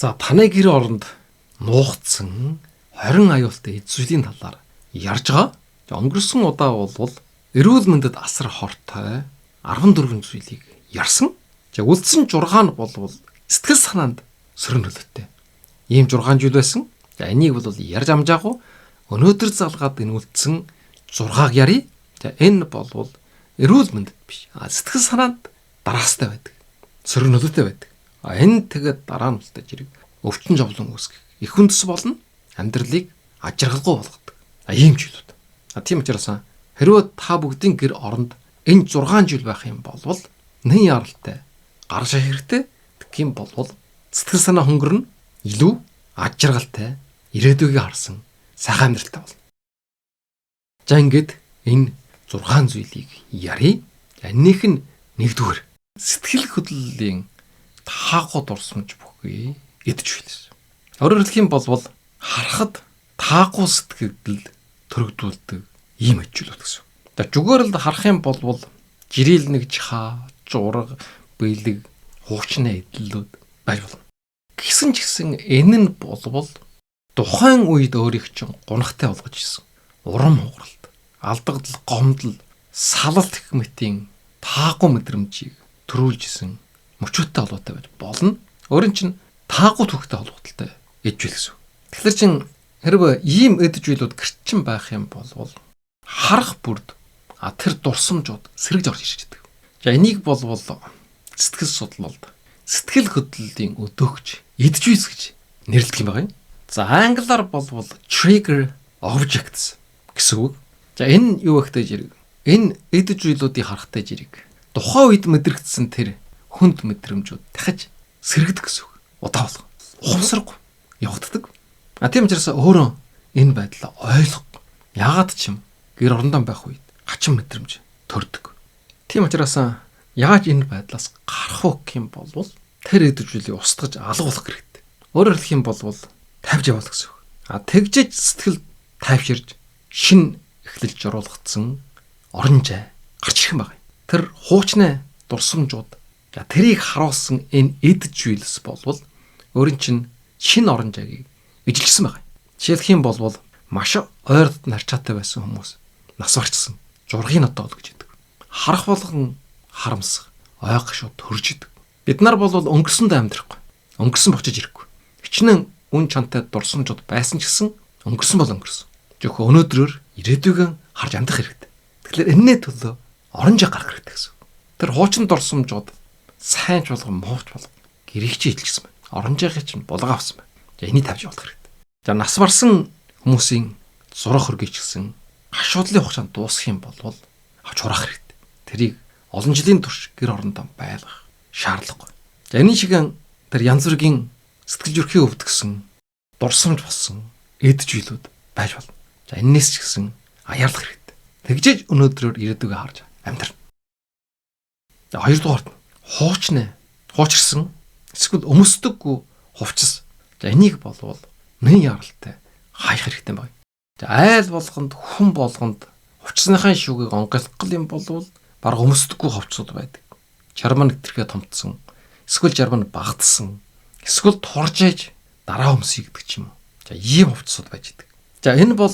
За таны гэр оронд нуугдсан 20 аюултай эд зүйлийн талаар ярьж байгаа. Өнгөрсөн удаа бол эрүүл мэндэд асар хортой 14 зүйлийг ярьсан. За үлдсэн 6 нь бол сэтгэл санаанд сөрөг нөлөөтэй. Ийм 6 зүйл байсан. За энийг бол ярьж амжаагүй. Өнөөдөр залгаад энэ үлдсэн 6-г ярий. За энэ бол эрүүл мэндэд биш. Сэтгэл санаанд дараастай байдаг. Сөрөг нөлөөтэй байдаг. Энэ тэгээд дараа нь үлдэж ирэх өвчин зовлон үүсгэх. Их хүндэс болно. Амьдралыг ажиргалгүй болгодог. Ийм зүйлүүд. Тийм учраас хэрвээ та бүгдийн гэр оронд энэ 6 жил байх юм бол нэн яралтай гар шах хэрэгтэй. Тэгхийн бол сэтгэл санаа хөнгөрнө. Илүү ажиргалтай ирээдүгийг харсан сайхан амьдралтай болно. За ингээд энэ 6 зүйлийг ярий. Энийх нь нэгдүгээр сэтгэл хөдлөлийн таагүй дурсамж бүхий эдж байлаа. Өөрөөр хэлэх юм бол харахад таагүй сэтгэл төрөгдүүлдэг ийм ажлууд гэсэн. За зүгээр л харах юм бол жирэл нэг жаа, жураг, бэлэг, хуучны эдлүүд байж болно. Гэсэн ч гэсэн энэ нь бол тухайн үед өөрийг чинь гунхтай болгож ирсэн. Урам хугаралт, алдагдал, гомдол, салалт гэх мэтийн таагүй мэдрэмжийг төрүүлж исэн мөчөөтэй холбоотой байж болно. Өөрийн чинь таагүй түүхтэй холбоотой эдж үйл гэсэн. Тэгэхээр чин хэрвээ ийм эдж үйлүүд гэрчин байх юм бол харах бүрд тэр дурсамжууд сэргэж орж ирж байгаа. За энийг бол сэтгэл судлалд сэтгэл хөдлөлийн өдөөгч эдж үйлс гэж нэрлэдэг юм байна. За англиар бол trigger objects гэсэн үг. За энэ юу гэхтэй зэрэг энэ эдж үйлүүдийг харахтай зэрэг тухайн үед мэдрэгдсэн тэр хүнд мэдрэмжүүд дахиж сэргдэг гэсэн үг. Удаа болго. Ухамсаргүй явагддаг. Тийм учраас өөрөө энэ байдлаа ойлгохгүй. Яагаад ч юм гэр орондоо байх үед хачин мэдрэмж төрдөг. Тийм учраас яаж энэ байдлаас гарах вэ гэх юм бол тэр эдвжүүлийг устгаж алгуулах хэрэгтэй. Өөрөөр хэлэх юм бол тавьж явуул гэсэн үг. Тэгжиж сэтгэл тайвширж шин эхлэлж оруулагдсан оронжай гарч ирэх юм байна. Тэр хуучны дурсамжууд тэрийг харуулсан энэ эдвжүүлс бол өөрийн чинь шин оронжайгийг ижилжсэн байгаа. Жишээлх юм бол маш ойрд нарчаатай байсан хүмүүс нас барчсан жургийн одоол гэж яддаг. Харах болгон харамсах, ойг шууд төрж идэг. Бид нар бол өнгөрсөндөө амьдрахгүй. Өнгөрсөн бочиж ирэхгүй. Хичнээн үн чантай дурсамжууд байсан ч гэсэн өнгөрсөн бол өнгөрсөн. Жохо өнөөдрөөр ирээдүйгэн харж амдах хэрэгтэй. Тэгэхээр энэний төлөө оронжай гарах хэрэгтэй гэсэн. Тэр хуучин дурсамжууд сайн ч болгон мууч болгон гэрэгчээ идэлжсэн байна. Оронжайгыг чинь булгаа авсан байна. За энийг тавьж явуулах хэрэгтэй. За нас барсан хүмүүсийн зураг хөргийч гэсэн гашуудлын хугацаанд дуусах юм бол авч хураах хэрэгтэй. Тэрийг олон жилийн турш гэр орондоо байлгах шаардлагагүй. За энэ шигэн тэр янз бүрийн сэтгэл зүрхийн өвд гэсэн дурсамж болсон эдж үйлүүд байж болно. За энэс ч гэсэн аяарлах хэрэгтэй. Тэгжээж өнөөдрөөр ирээдүгөө харж амьдрна. За хоёрдугаарт хуучирсан эсвэл өмсдөггүй хувцас. За энийг бол нэн яралтай хаях хэрэгтэй байна. За айл болгонд хүн болгонд хувцсныхаа шүүгийг онгойлгох юм бол бараг өмсдөггүй хувцсууд байдаг. Чарман нэтэрхээ томтсон, эсвэл чарман багтсан, эсвэл туржээж дараа өмсөй гэдэг ч юм уу. За ийм хувцсууд байж идэг. За энэ бол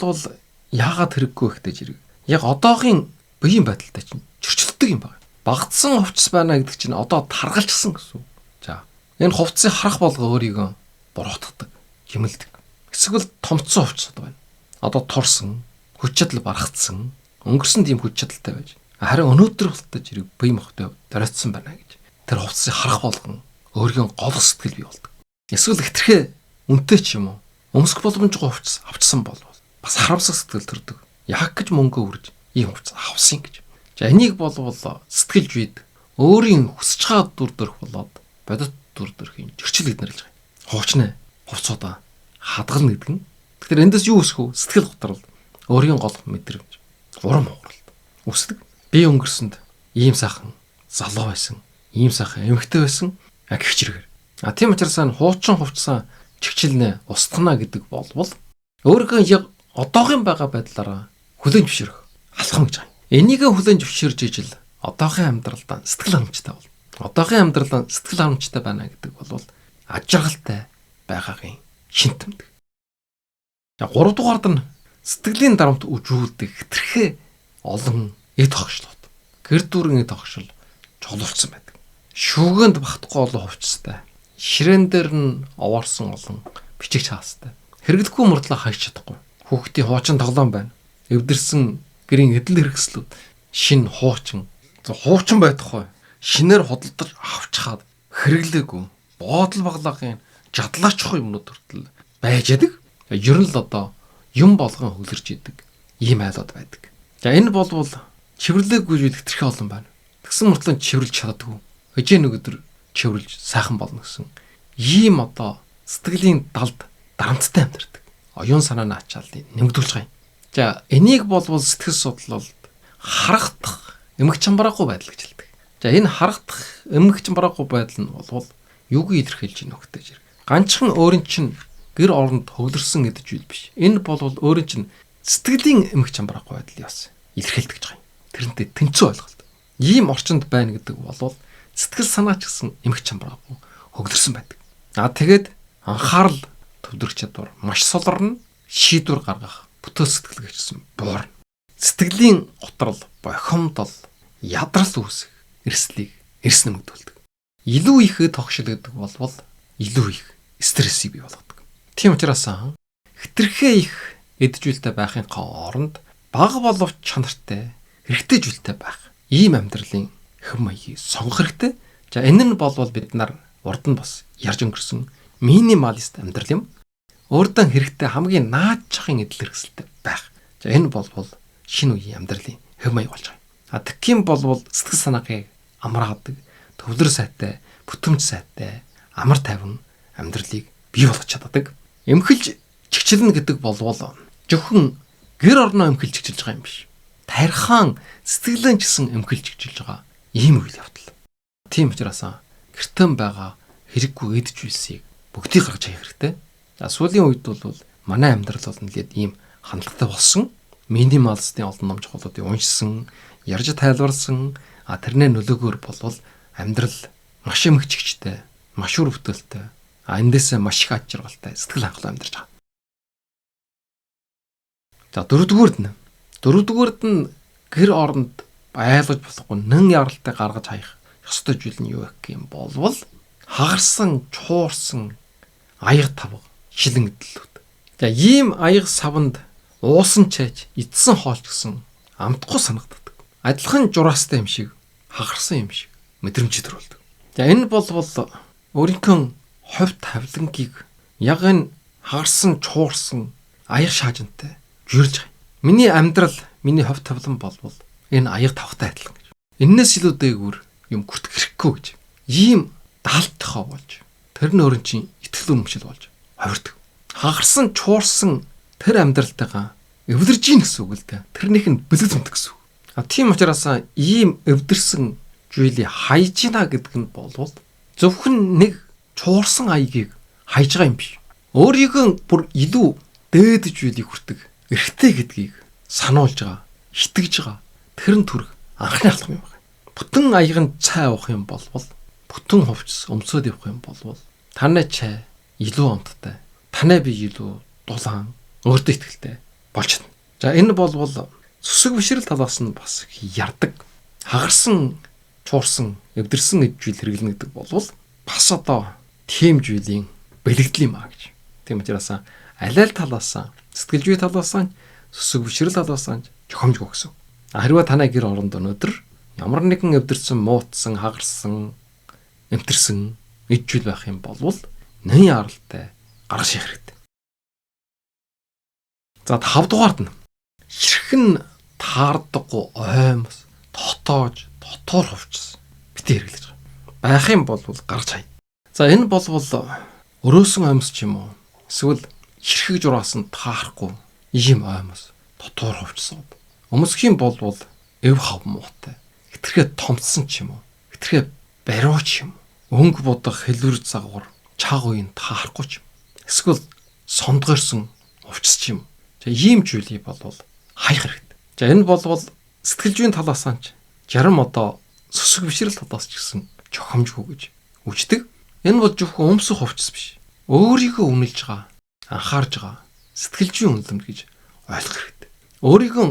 яагаад хэрэггүй ихтэй зэрэг. Яг одоогийн биеийн байдалтай чинь зөрчилдөг юм байна. Багтсан хувцас байна гэдэг чинь одоо таргалжсан гэсэн. За энэ хувцсыг харах болго өөрийгөө буруутгадаг, хэмэлдэг. Эсвэл томцсон хувцсууд байна. Одоо турсан, хүч чадал барагдсан, өнгөрсөн тийм хүч чадалтай байж. Харин өнөөдөр болтож ирэх бие махбод доройтсон байна гэж. Тэр хувцсыг харах болгон өөрийн голох сэтгэл бий болдог. Эсвэл хэтэрхээ үнэтэй ч юм уу, өмсөх боломжгүй хувцас авчсан бол бас харамсах сэтгэл төрдөг. Яг гэж мөнгө өрж ийм хувцас авсан гэж. За энийг бол сэтгэлж үйд өөрийн хүсэж байгаа дүр төрх болоод бодит дүр төрхийн зөрчил гэж нэрлэж байгаа. Хуучны хувцсуудаа хадгална гэдэг нь. Тэгэхээр эндээс юу өсөх вэ? Сэтгэл готрол, өөрийн голох мэдрэмж, урам хугаралт өсдөг. Би өнгөрсөнд ийм сайхан залуу байсан, ийм сайхан эмэгтэй байсан гэх чиргээр. Тийм учраас хуучин хувцсан чигчилнэ устгана гэдэг бол өөрийнхөө яг одоогийн байгаа байдлаараа хүлээн зөвшөөрөх алхам гэж байгаа. Энийг хүлээн зөвшөөрж ижил одоогийн амьдралдаа сэтгэл хангамжтай бол. Одоогийн амьдралдаа сэтгэл хангамжтай байна гэдэг бол ажиргалтай байгаагийн шин тэмдэг. За 3 дугаард нь сэтгэлийн дарамт үжүүлдэг хэтэрхээ олон эд хогшлууд. Гэр дүрэн эд хогшил жолоолцсон байдаг. Шүүгэнд багтахгүй олон хувцастай. Ширээн дээр нь овоорсон олон бичиг цаастай. Хэрэглэхгүй мөрдлөө хайж чадахгүй. Хүүхдийн хуучин тоглоом байна. Эвдэрсэн гэрийн эдэл хэрэгслүүд шин хуучин. Хуучин байхгүй. Шинээр худалдаж авчхаад хэрэглээгүй. Боодол баглагын жадлаачихгүй юмнууд хүртэл байж яадаг. Ер нь л одоо юм болгон хөлөрж идэг ийм айлууд байдаг. За энэ болвол чивэрлээгүй зүйл хэтэрхий олон байна. Тэгсэн мөртлөө чивэрлж чаддаггүй. Хожээ нэг өдөр чивэрлж сайхан болно гэсэн ийм одоо сэтгэлийн далд дарамттай амьдардаг. Оюун санааны ачааллыг нэмэгдүүлж байгаа юм. За энийг болвол сэтгэл судлалд харагдах эмх чамбараагүй байдал гэж хэлдэг. За энэ харагдах эмх чамбараагүй байдал нь болвол юуг илэрхийлж ийнө хөхтэй зэрэг. Ганцхан өөрийн чинь гэр оронд хөглөрсөн гэдэг зүйл биш. Энэ болвол өөрийн чинь сэтгэлийн эмх чамбараагүй байдлыг бас илэрхийлдэг гэж байгаа юм. Тэрнтэй тэнцүү ойлголт. Ийм орчинд байна гэдэг болвол сэтгэл санаа ч гэсэн эмх чамбараагүй хөглөрсөн байдаг. Тэгээд анхаарал төвлөрөх чадвар маш солорно, шийдвэр гаргах бүтээл сэтгэл гэжсэн буурна. Сэтгэлийн готрол, бохимдол, ядрал үүсэх эрсдлийг эрс нэмэгдүүлдэг. Илүү их тогшил гэдэг болвол илүү их стрессийг бий болгодог. Тийм учраас хэтэрхээ их эджүүлтэй байхын оронд бага боловч чанартай, хэрэгтэй зүйлтэй байх. Ийм амьдралын хэв маягийг сонгох хэрэгтэй. За энэ нь болвол бид нар урд нь бас ярьж өнгөрсөн минималист амьдрал юм. Өөрдөө хэрэгтэй хамгийн наадчахын эдэл хэрэгсэлтэй байх. За энэ болвол шинэ үеийн амьдралын хэв маяг болж байгаа. Тэгхийн болвол сэтгэл санаагийн амраадаг, төвлөр сайтай, бүтэмж сайтай, амар тайван амьдралыг бий болгож чаддаг. Эмхэлж чигчилнэ гэдэг болвол зөвхөн гэр орноо эмхэлж чигчилж байгаа юм биш. Тархаан сэтгэлэн гэсэн эмхэлж чигчилж байгаа ийм үйл явдал. Тийм учраас гэртэн байгаа хэрэггүй эд зүйлсийг бүгдийг гаргаж хаях хэрэгтэй. За сүүлийн үед бол манай амьдрал бол нэлээд ийм хандлагатай болсон. Минималистын олон ном чухлуудыг уншсан, ярьж тайлбарласан, тэрний нөлөөгөөр болвол амьдрал маш эмгчгчтэй, маш үр бүтээлтэй, эндээсээ маш их аж аргалтай сэтгэл хангалуун амьдарч байгаа. За дөрөвдүгээрд нь гэр оронд айлгаж болохгүй нэн яралтай гаргаж хаях ёстой зүйл нь юу гэх юм болвол хагарсан, чуурсан аяг тавга шилэн эдлүүд. За ийм аяг савнд уусан чайж, эдсэн хоолч гэсэн амтгүй санагддаг. Адилхан жураастай юм шиг, хагарсан юм шиг мэдрэмж төрүүлдэг. За энэ болвол өөрийнхөө ховь тавилангийг яг энэ хагарсан, чуурсан аяг шаажинтай жирж байгаа. Миний амьдрал, миний ховь тавилан болвол энэ аяг тавхтай адилхан гэж. Эннээс илүү дээгүүр юм хүртэх хэрэггүй гэж. Ийм даалтайхаа болж тэр нь өөрийн чинь итгэл үнэмшил болж хувирдаг. Хагарсан, чуурсан тэр амьдралтайгаа эвдэрж ийн гэсэн үг л дээ. Тэрнийх нь бэлэг тундаг гэсэн үг. Тийм учраас ийм эвдэрсэн зүйлийг хайж гинэ гэдэг нь болвол зөвхөн нэг чуурсан аягийг хайж байгаа юм биш. Өөрийгөө бүр илүү дээд зүйлийг хүртэх эрхтэй гэдгийг сануулж байгаа, итгэж байгаа. Тэр нь түрх анхны алхам юм байна. Бүтэн аяг нь цай уух юм болвол, бүтэн хувцас өмсөд явах юм болвол таны чай илүү амттай, таны бие илүү дулаан, өөртөө ихтэй болж чадна. За энэ болвол сүсэг бишрэл талаас нь бас ярддаг. Хагарсан, чуурсан, эвдэрсэн эджүүл хэрэглэнэ гэдэг болвол бас одоо тийм зүйлийн бэлэгдэл юм аа гэж. Тийм учраас аль аль талаас сэтгэл зүй талаас нь сүсэг бишрэл талаас нь жохомжгүй гэсэн. Хэрвээ танай гэр оронд өнөөдөр ямар нэгэн эвдэрсэн, муутсан, хагарсан, эмтэрсэн эджүүл байх юм болвол нэн яралтай гаргаж ших хэрэгтэй. За 5 дугаард нь хэрхэн таардаггүй оймос, дотоож, дотор хувцас битээ хэрэглэж байгаа. Байх юм болвол гарч хай. За энэ болвол өрөөсөн оймос ч юм уу эсвэл хэрхэг жураас нь таарахгүй ийм оймос, дотор хувцас. Өмсөх юм болвол эв хав муутай. Хэтэрхээ томцсон ч юм уу. Хэтэрхээ бариуч юм. Өнгө будах хэлвэр загвар чаг уйн таарахгүй ч юм. Эсвэл сондгорсон хувцас ч юм. За ийм зүйлийг болвол хайх хэрэгтэй. За энэ болвол сэтгэл зүйн талаас нь жарам одоо сүсэг бишрэл талаас ч гэсэн жохомжгүй гэж үждэг. Энэ бол зөвхөн өмсөх хувцас биш. өөрийгөө үнэлж байгаа, анхаарж байгаа сэтгэлжийн үнэлэмж гэж ойлгох хэрэгтэй. Өөрийгөө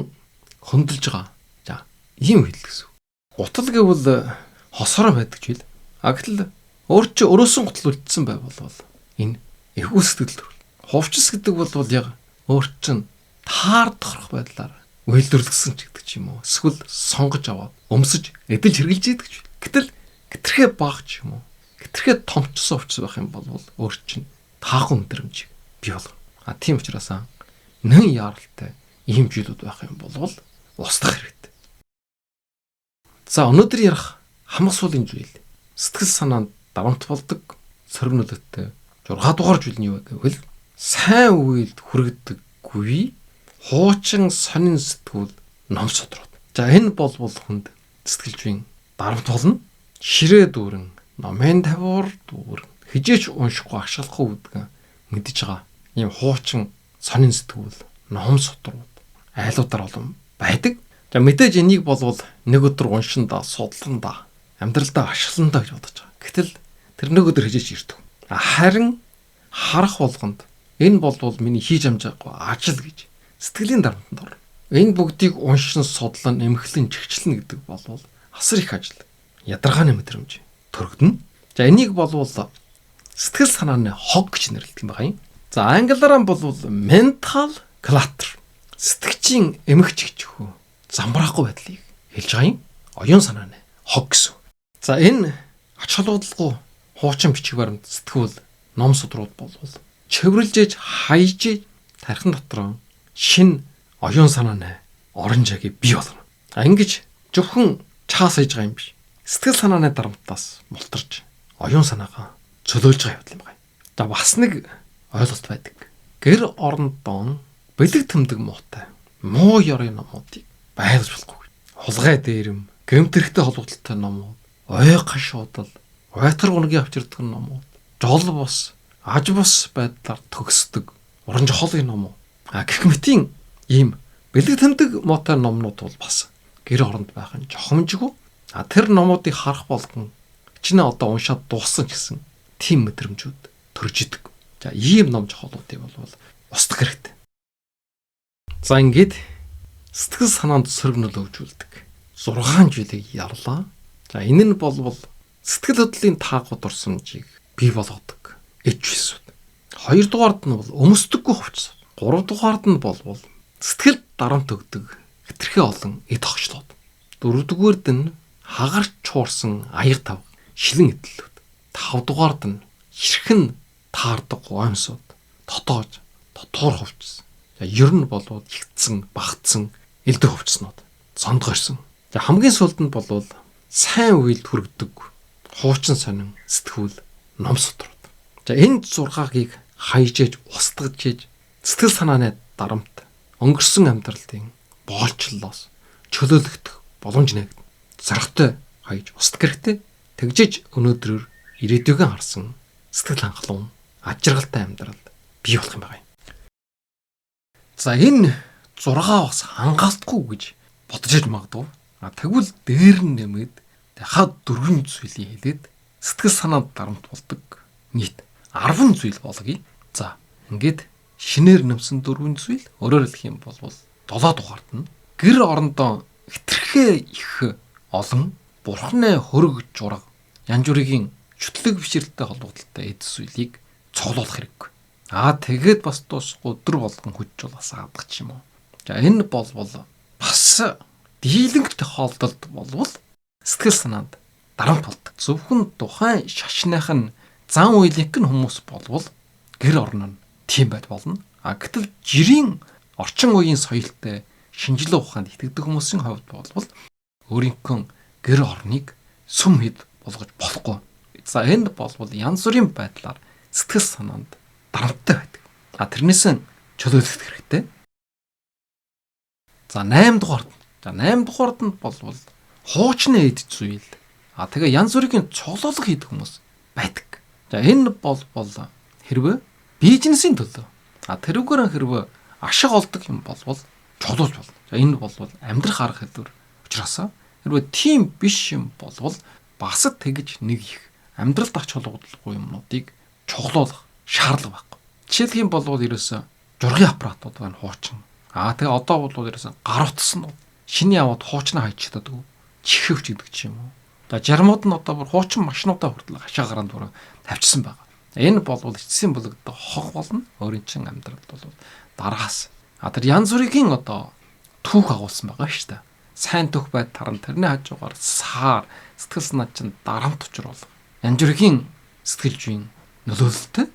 хөндлөж байгаа. За, ийм хэл гэсэн. Гутал гэвэл хосороо байдаг ч хэл. Гэтэл өөр чи өрөөсөн гутал үлдсэн байвал энэ эвгүй сэтгэл төрөл. Хувцас гэдэг бол яг өөр чин таардах байдлаар үйлдвэрлэсэн ч гэдэг ч юм уу. Эсвэл сонгож аваад өмсөж эдэлж хэрглэж идэг ч. Гэтэл хэтэрхээ баг ч юм уу. Хэтэрхээ томчсон хувцас байх юм бол өөр чин таахан өдрөмж бий болгоно. Тийм учраас нэн яаралтай ийм зүйлүүд байх юм бол устгах хэрэгтэй. За, өнөөдөр ярих хамаг суулын зүйл сэтгэл санаанд давамт болдог сөргнөлттэй 6 дугаар зүйл нь юу гэвэл сайн үйлд хүрэгдэггүй хуучин сонин сэтгүүл ном содроод. За, энэ бол хүнд сэтгэлжийн дарамт болно. Ширээ дүүрэн номын тавуур дүүрэн хижээч уншихгүй агшгалахгүй үдгэн мэдж байгаа ийм хуучин сонин сэтгүүл ном содрууд айлуудаар олон байдаг. За, мэдээж энийг нэг өдөр уншинда, судланда, амьдралдаа ашигланда гэж бодож байгаа. Гэтэл тэр нэг өдөр хижээч ирдэг. Харин харах болгонд энэ бол миний хийж амж байгаа ажил гэж сэтгэлийн дарамтанд орно. Энэ бүгдийг уншин, судлан, эмхлэн, чигчлэн гэдэг бол асар их ажил. Ядаргааны мэдрэмж төрөгдөнө. За, энийг сэтгэл санааны хог гэж нэрлэдэг юм байна. За, англиараа mental clutter. Сэтгчийн эмгч гэж хөө замбраахгүй байдлыг хэлж байгаа юм. Оюун санааны хог гэсэн. За, энэ ач холбогдолгүй хуучин бичиг баримт сэтгүүл ном содрууд чевэрлжээж хайжээж тархин дотор шин оюун санааны орон жагийг бий болгоно. Ингэж зөвхөн чаас хийж байгаа юм биш. Сэтгэл санааны дарамтаас мултарч оюун санаагаа чөлөөлж байгаа юм байна. За, бас нэг ойлголт байдаг. Гэр орондоо бэлэг тэмдэг муутай муу ёрын номуудыг байлгаж болохгүй. Хулгай дээрэм, гэмтэрхтэй холбогдлолтой номууд, ой гашуудал, уйтгар гунгийн авчирдаг номууд, жол бус, аж бус байдлаар төгсдөг уран жохолын номууд. Гэх мэтийн ийм бэлэг тэмдэг муутай номнууд бас гэр оронд байх нь жохомжгүй. Тэр номуудыг харах болгон чинээ одоо уншаад дууссан гэсэн тийм мэдрэмжүүд төрж идэг. За, ийм ном жохолуудыг устгах хэрэгтэй. За, ингээд сэтгэл санаанд сөргнөл өгжүүлдэг 6 зүйлийг ярлаа. За, энэ нь сэтгэл хөдлөлийн таагүй дурсамжийг бий болгодог эд зүйлсүүд. 2 дугаард нь өмсдөггүй хувцас. 3 дугаард нь сэтгэл дарамт өгдөг хэтэрхээ олон эд огчлууд. 4 дугаард нь хагарч чуурсан аяг тав шилэн эдлүүд. 5 дугаард нь хэрхэн таардаг гомсууд, дотоор хувцас. За, ер нь ихтсэн, багтсан элдв хувцснууд сондгоо ирсэн. За, хамгийн сүүлд нь сайн үйлд хүрэгдэг хуучин сонин сэтгүүл ном содрууд. За, энэ 6-ыг хайжээж, устгаж сэтгэл санааны дарамт өнгөрсөн амьдралын боолчлолоос чөлөөлөгдөх боломж нэгдэнэ. Зоригтой хайж устгах хэрэгтэй. Тэгжиж өнөөдрөөр ирээдүйгөө харсан сэтгэл хангалуун, аж аргалтай амьдрал бий болох юм байна. За, энэ 6 бас хангалтгүй гэж бодож иж магадгүй. Тэгвэл дээр нь нэмээд дахиад 4 зүйлийг хэлээд сэтгэл санаанд дарамт болдог нийт 10 зүйл болгоё. За, ингээд шинээр нэмсэн 4 зүйл өөрөөр хэлэх юм бол 7 дугаарт нь гэр орондоо хэтэрхээ их олон бурхны хөрөг жураг янз бүрийн чөтлөг бишрэлтэй холбогдолтой эд зүйлийг цуглуулах хэрэггүй. Тэгээд бас дуусахгүй өдөр болгон хүч бас аадах ч юм уу. За, энэ бас дийлэнх тохиолдолд сэтгэл санаанд дарамт болдог. Зөвхөн тухайн шашных нь зан үйлийнх нь хүмүүс гэр орно нь тийм байд болно. Гэтэл жирийн орчин үеийн соёлтой шинжилгээ ухаанд итгэдэг хүмүүсийн хувьд өөрийнхөө гэр орныг сүм хэд болгож болохгүй. За, энэ янз бүрийн байдлаар сэтгэл санаанд дарамттай байдаг. Тэрнээс чөлөөлөх хэрэгтэй. За, 8 дугаард. За, 8 дугаард нь хуучны эд зүйл. Тэгээ янз бүрийн цуглуулга хийдэг хүмүүс байдаг. За, энэ хэрвээ бизнесийн төлөө тэрүүгээр хэрвээ ашиг олдог юм чулуулж болно. За, энэ амьдрах арга хэлбэр учраас хэрвээ тийм биш юм бас тэгж нэг их амьдралд ач холбогдолгүй юмнуудыг чуглуулах шаардлага байхгүй. Жишээлх юм бол ерөөсөө жургын аппаратууд байна хуучин. Тэгээ одоо бол ерөөсөө гар утсан шиний аваад хуучнаа хайчдаг дүү. Чихвч гэдэг ч юм уу. Жармууд нь одоо бүр хуучин машинуудаа хүртэл хашаа гараанд бүр тавьчихсан байгаа. Энэ бол эцсийн бүлэгт хог болно. Өөрийн чин амьдралд бол дараагаас тэр янз бүрийн одоо түүх агуулсан байгаа шүү дээ. Сайн түүх байд таран тэрний хажуугаар саар сэтгэл санаа чинь дарамт учруулах. Янз бүрийн сэтгэл зүйн нөлөөлөлттэй.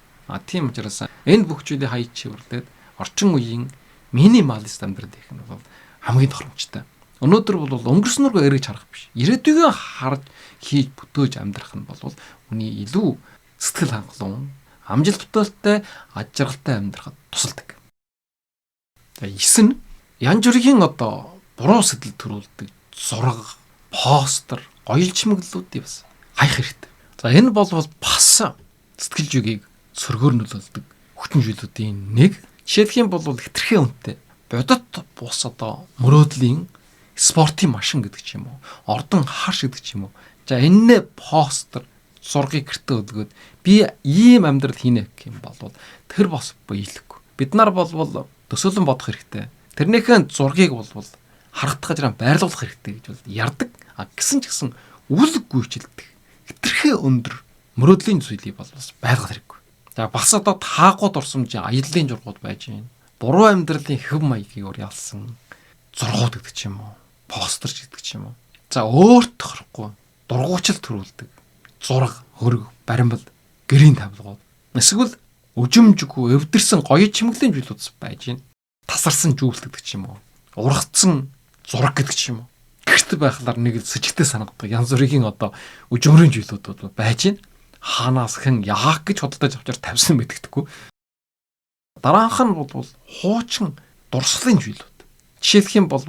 Тийм учраас энэ бүх зүйлийг хаяж чивэрлээд орчин үеийн минималист амьдрал гэх нь бол хамгийн тохиромжтой. Өнөөдөр бол өнгөрснөргөө эргэж харах биш. Ирээдүйгөө харж хийж бүтээж амьдрах нь бол үний илүү сэтгэл хангалуун, амжилт бүтээлтэй, аж аргалтай амьдрахад тусалдаг. За 9 нь янз бүрийн одоо буруу сэтэл төрүүлдэг зураг, постэр, гоёл чимэглэлүүдийг бас хаях хэрэгтэй. За энэ бол бас сэтгэл зүйгийг сөргөөр нөлөөлдөг хүчин зүйлүүдийн нэг. Жишээлх юм бол хэтэрхий үнэтэй бодит бус одоо мөрөөдлийн спортын машин гэдэг ч юм уу, ордон харш гэдэг ч юм уу. За энэнэ постэр зургийг гэртээ өлгөөд би ийм амьдрал хийнэ гэх юм бол тэр бас биелэхгүй. Бид нар бол төсөөлөн бодох хэрэгтэй. Тэрнийхэн зургийг бол харагдах гэж байрлуулах хэрэгтэй гэж бол ярддаг. Гэсэн ч гэсэн үл гүйчилдэг. Хэтэрхий өндөр мөрөөдлийн зүйлийг бол бас байлгах хэрэггүй. За бас одоо таагууд орсомжийн аяллаа жургууд байж байна. Буруу амьдралын хэв маягийг уриалсан зургууд гэдэг ч юм уу, постерч гэдэг ч юм уу. За өөрт тохирохгүй дургуучил төрүүлдэг зураг, хөрөг, баримбал, гэрийн тавилгууд. Эсвэл өжимжгүй өвдөрсөн гоё чимэглийн зүйлүүд байж байна. Тасарсан жүүлт гэдэг ч юм уу. Ургацсан зураг гэдэг ч юм уу. Гэрт байхлаар нэг л сэжигтэй санагддаг янз бүрийн одоо өжмөрийн зүйлүүд байж байна. Хаанаас хэн яах гэж худалдаж авчаар тавьсан мэддэггүй. Дараах нь бол хуучин дурслын зүйлүүд. Жишээлх юм бол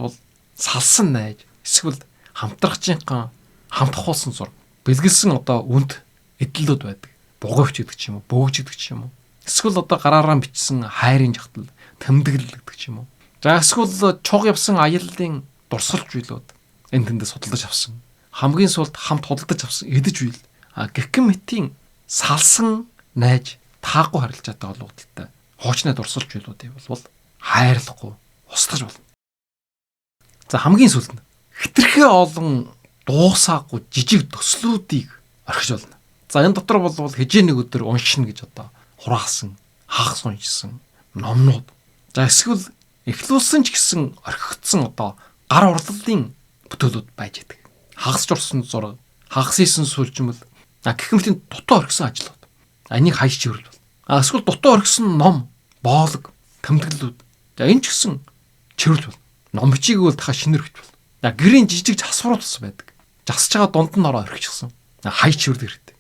салсан найз, эсвэл хамтрагчийн хамтах болсон зураг. Бэлгэлсэн одоо үнд эдлүүд байдаг. Бугавч гэдэг ч юм уу, бөөгж гэдэг ч юм уу. Эсвэл одоо гараараа бичсэн хайрын жагтал, тэмдэглэл гэдэг ч юм уу. За эсвэл чуг явсан аяллаа дурсгалж билүүд энэ тэндээ судалдаж авсан. Хамгийн сүүлд хамт худалдаж авсан эдэж бил. Гэгэн мэтийн салсан найз таагүй харилцаатай холбоотой. Хуучнаа дурсгалж билүүдээ бол хайрлахгүй, устгаж болно. За хамгийн сүүлд нь хэтэрхий олон дуусаагүй жижиг төслүүдийг орхиж болно. За энэ дотор бол хижээ нэг өдөр уншина гэж одоо хураасан, хагас уншсан номнууд. За эсвэл эхлүүлсэн ч гэсэн орхигдсон одоо гар урлалын бүтээлүүд байж байдаг. Хагас журсан зураг, хагас хийсэн сүлжмэл, гэх мэтийн дутуу орхисон ажлууд. Энийг хайж чивэрлэл. Эсвэл дутуу орхисон ном, боолог, тэмдэглэлүүд. За энэ ч гэсэн чивэрлэл бол. Ном бичиг бол дахиад шинээр өгч бол. Гэрийн жижиг засварууд бас байдаг. Засж байгаа дунд нь ороо орхичихсан. Хайж чивэрлэх хэрэгтэй.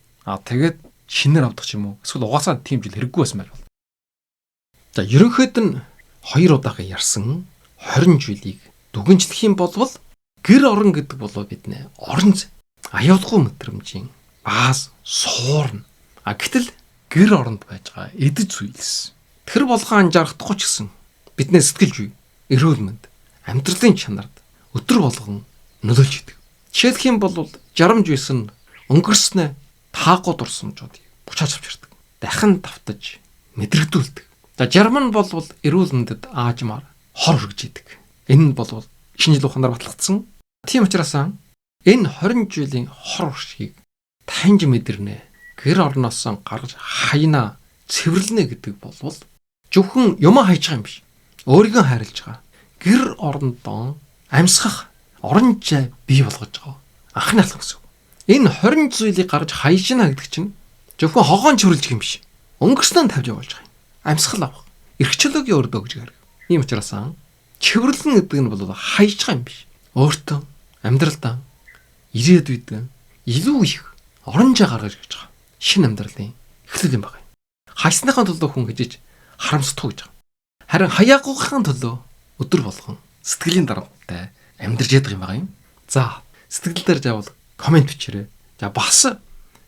Тэгээд шинээр авдаг ч юм уу. Эсвэл угаасаа тийм жил хэрэггүй байсан байл бол. За ерөнхийд нь 2 удаахан ярьсан 20 жилийг дүгнжлэх юм бол гэр орон гэдэг бол бидний орон аюулгүй мэдрэмжийн бааз суурна. Гэтэл гэр оронд байж байгаа эдэж зүйлс. Тэр болгоо анжаахдахгүй ч гэсэн бидний сэтгэл зүй, эрүүл мэнд, амьдралын чанарт өдөр болгон нөлөөлж идэг. Жишээлх юм бол жарамж байсан өнгөрснөө таагүй дурсамжуудыг бучааж авчирдаг. Дахин давтаж мэдрэгдүүлдэг. За жарам нь бол эрүүл мэндэд аажмаар хор хүргэж идэг. Энэ нь бол шинэ жил ухаанаар батлагдсан. Тийм учраас энэ 20 жилийн хор уршгийг таньж мэдэрнэ. Гэр орноос гарч хайна, цэвэрлэнэ гэдэг бол зөвхөн юм хайж байгаа юм биш. Өөрийгөө хайрлаж байгаа. Гэр орондоо амьсгах оронжай бий болгож байгаа. Анхны алхам гэсэн. Энэ 20 зүйлийг гарч хайшина гэдэг чинь зөвхөн хогоон чөрлөж юм биш. Өнгөрснөө тавьж явуулж байгаа юм. Амьсгал авах, эрхчлөөгийн өрдөө гэж гарга. Ийм учраас цэвэрлэн гэдэг нь бол хайж байгаа юм биш. Өөртөө амьдралдаа ирээдүйд илүү их оронжоо гаргаж гэж байгаа. Шинэ амьдралын эхлэл юм байна. Хайсныхаа төлөө хүн хижиж харамсдаггүй гэж байгаа. Харин хаяагүйхын төлөө өдөр болгон сэтгэлийн дарамттай амьдарч яддаг юм байна юм. За, сэтгэл дээр заавал комент бичээрэй. За бас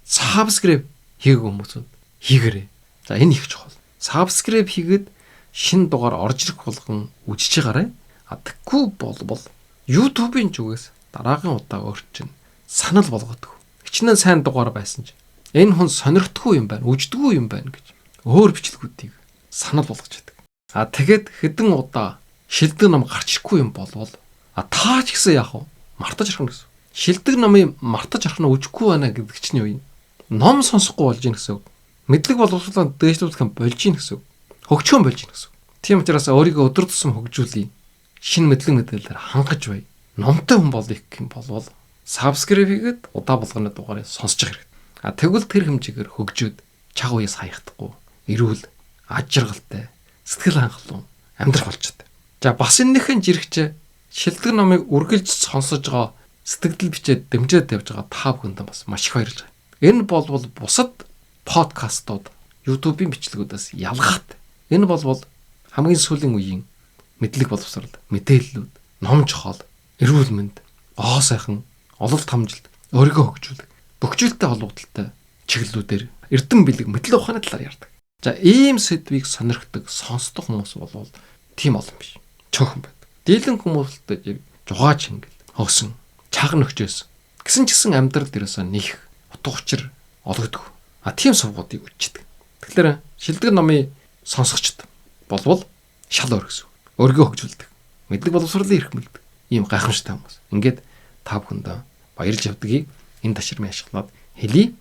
subscribe хийгээгүй хүмүүсүүд хийгээрэй. За энэ их чухал. Subscribe хийгээд шинэ дугаар орж ирэх болгон үзэж байгаарай. Тэггүй бол YouTube-ийн зүгээс дараагийн удаа өөрчн санал болгодог. Хичнээн сайн дугаар байсан ч энэ хүн сонирхдаггүй юм байна, үждэггүй юм байна гэж өөр бичлэгүүдийг санал болгож байдаг. Тэгээд хэдэн удаа шилдэг ном гарч ирэхгүй юм болвол таа ч гэсэн яах вэ? Мартаж орхино гэсэн. Шилдэг номыг мартаж орхино үжихгүй байна гэдэг чинь юу юм? Ном сонсохгүй болж ийн гэсэн үг. Мэдлэг боловсруулалтаа дээшлүүлэх болж ийн гэсэн үг. Хөгжсөн болж ийн гэсэн үг. Тийм учраас өөрийгөө өдөр тусам хөгжүүлье. Шинэ мэдлэг мэдээлэлээр хангаж бай. Номтой хүн болъё гэх юм болвол subscribe хийгээд удаа болгоны дугаарыг сонсож явах хэрэгтэй. Тэгвэл тэр хэмжээгээр хөгжөөд чаг уяас хаяхдаггүй, эрүүл, аж жаргалтай, сэтгэл хангалуун амьдрах болчиход. Бас энэхэн жирэгч шилдэг номыг үргэлж сонсож байгаа сэтгэл бичээд дэмжиж тавьж байгаа та бүхэнд бас маш их баярлалаа. Энэ болвол бусад подкастууд, YouTube-ийн бичлэгүүдээс ялгаатай. Энэ болвол хамгийн сүүлийн үеийн мэдлэг боловсрол, мэдээллүүд, ном жохол, эрүүл мэнд, сайхан, ололт хамжилт, өөрийгөө хөгжүүлэх, бөхжүүлэлтэй холбогдлолтой чиглэлүүдээр эрдэм бэлэг мэдлэг ухааны талаар ярьдаг. Ийм сэдвийг сонирхдаг, сонсдог хүмүүс болвол тийм олон биш. Цөөхөн байдаг. Дийлэн хүмүүстэй жугаач ингээл хөөсөн, чаг нөхчөөс гэсэн ч гэсэн амьдрал дээрээс нэх утга учир олгодог. Тийм сувгуудыг үчдэг. Тэгэхээр шилдэг номын сонсогчд болвол шал өөр гэсэн. Өөрийгөө хөгжүүлдэг. Мэдлэг боловсролын эрх мэддэг. Ийм гайхамшигтай хүмүүс. Ингээд та бүхэндээ баярлж явдгийг энэ таширмын ашиглаад хэлье.